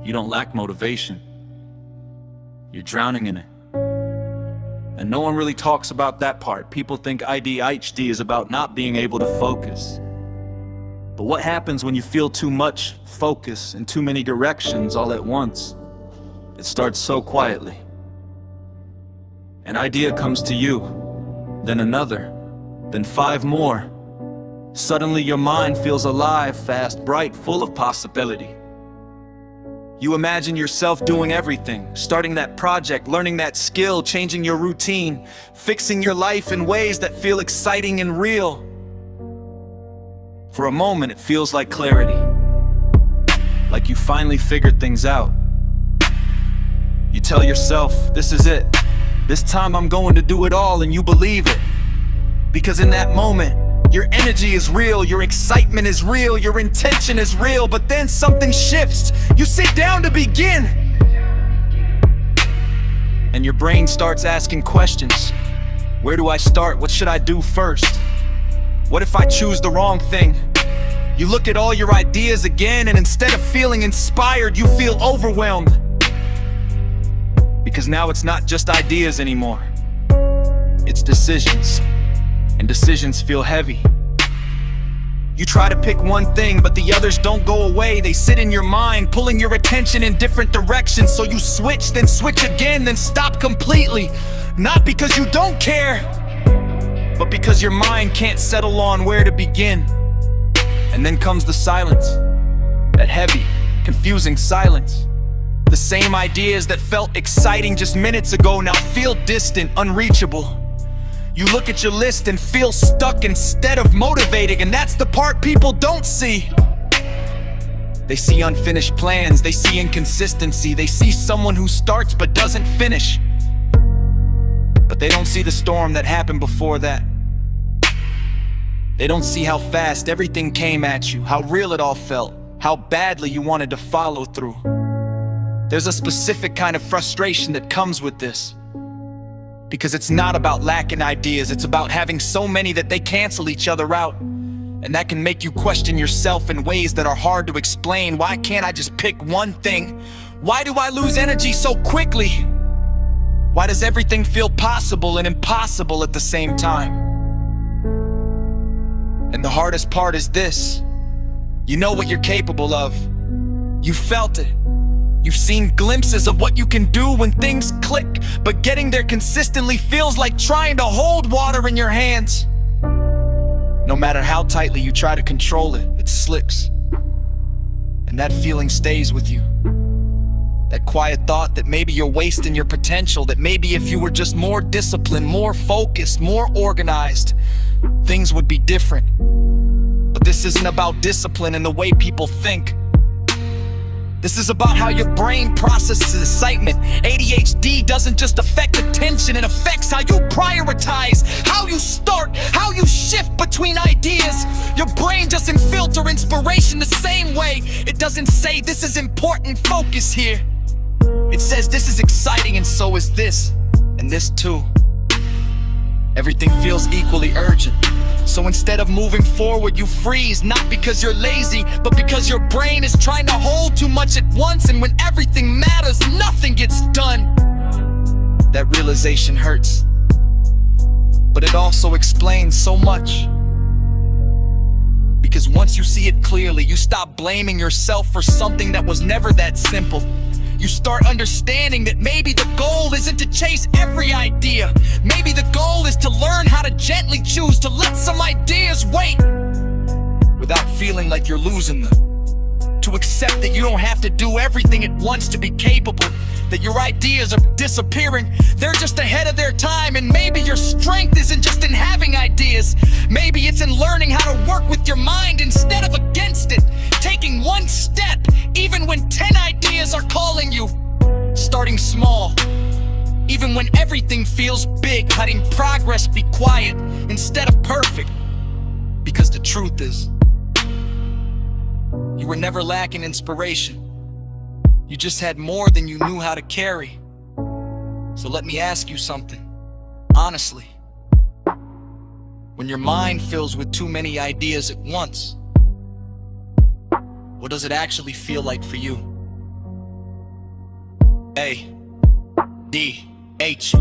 You don't lack motivation. You're drowning in it. And no one really talks about that part. People think Adhd is about not being able to focus. But what happens when you feel too much focus in too many directions all at once? It starts so quietly. An idea comes to you, then another, then 5 more. Suddenly your mind feels alive, fast, bright, full of possibility. You imagine yourself doing everything, starting that project, learning that skill, changing your routine, fixing your life in ways that feel exciting and real. For a moment, it feels like clarity, like you finally figured things out. You tell yourself, this is it. This time I'm going to do it all, and you believe it. Because in that moment, your energy is real, your excitement is real, your intention is real, but then something shifts. You sit down to begin, and your brain starts asking questions. Where do I start? What should I do first? What if I choose the wrong thing? You look at all your ideas again, and instead of feeling inspired, you feel overwhelmed. Because now it's not just ideas anymore. It's decisions. And decisions feel heavy. You try to pick one thing, but the others don't go away. They sit in your mind, pulling your attention in different directions. So you switch, then switch again, then stop completely. Not because you don't care, but because your mind can't settle on where to begin. And then comes the silence. That heavy, confusing silence. The same ideas that felt exciting just minutes ago now feel distant, unreachable. You look at your list and feel stuck instead of motivating, and that's the part people don't see. They see unfinished plans, they see inconsistency, they see someone who starts but doesn't finish. But they don't see the storm that happened before that. They don't see how fast everything came at you, how real it all felt, how badly you wanted to follow through. There's a specific kind of frustration that comes with this. Because it's not about lacking ideas, it's about having so many that they cancel each other out. And that can make you question yourself in ways that are hard to explain. Why can't I just pick one thing? Why do I lose energy so quickly? Why does everything feel possible and impossible at the same time? And the hardest part is this. You know what you're capable of. You felt it. You've seen glimpses of what you can do when things click, but getting there consistently feels like trying to hold water in your hands. No matter how tightly you try to control it, it slips. And that feeling stays with you. That quiet thought that maybe you're wasting your potential, that maybe if you were just more disciplined, more focused, more organized, things would be different. But this isn't about discipline in the way people think. This is about how your brain processes excitement. ADHD doesn't just affect attention, it affects how you prioritize, how you start, how you shift between ideas. Your brain doesn't filter inspiration the same way. It doesn't say this is important, focus here. It says this is exciting and so is this, and this too. Everything feels equally urgent. So instead of moving forward, you freeze, not because you're lazy, but because your brain is trying to hold too much at once, and when everything matters, nothing gets done. That realization hurts, but it also explains so much. Because once you see it clearly, you stop blaming yourself for something that was never that simple. You start understanding that maybe the goal isn't to chase every idea. Maybe the goal is to learn how to gently choose to let some ideas wait without feeling like you're losing them. To accept that you don't have to do everything at once to be capable. That your ideas are disappearing, they're just ahead of their time. And maybe your strength isn't just in having ideas. Maybe it's in learning how to work with your mind instead of against it. Taking one step, even when 10 ideas are calling you. Starting small, even when everything feels big. Letting progress be quiet instead of perfect. Because the truth is, you were never lacking inspiration. You just had more than you knew how to carry. So let me ask you something, honestly. When your mind fills with too many ideas at once, what does it actually feel like for you? A D H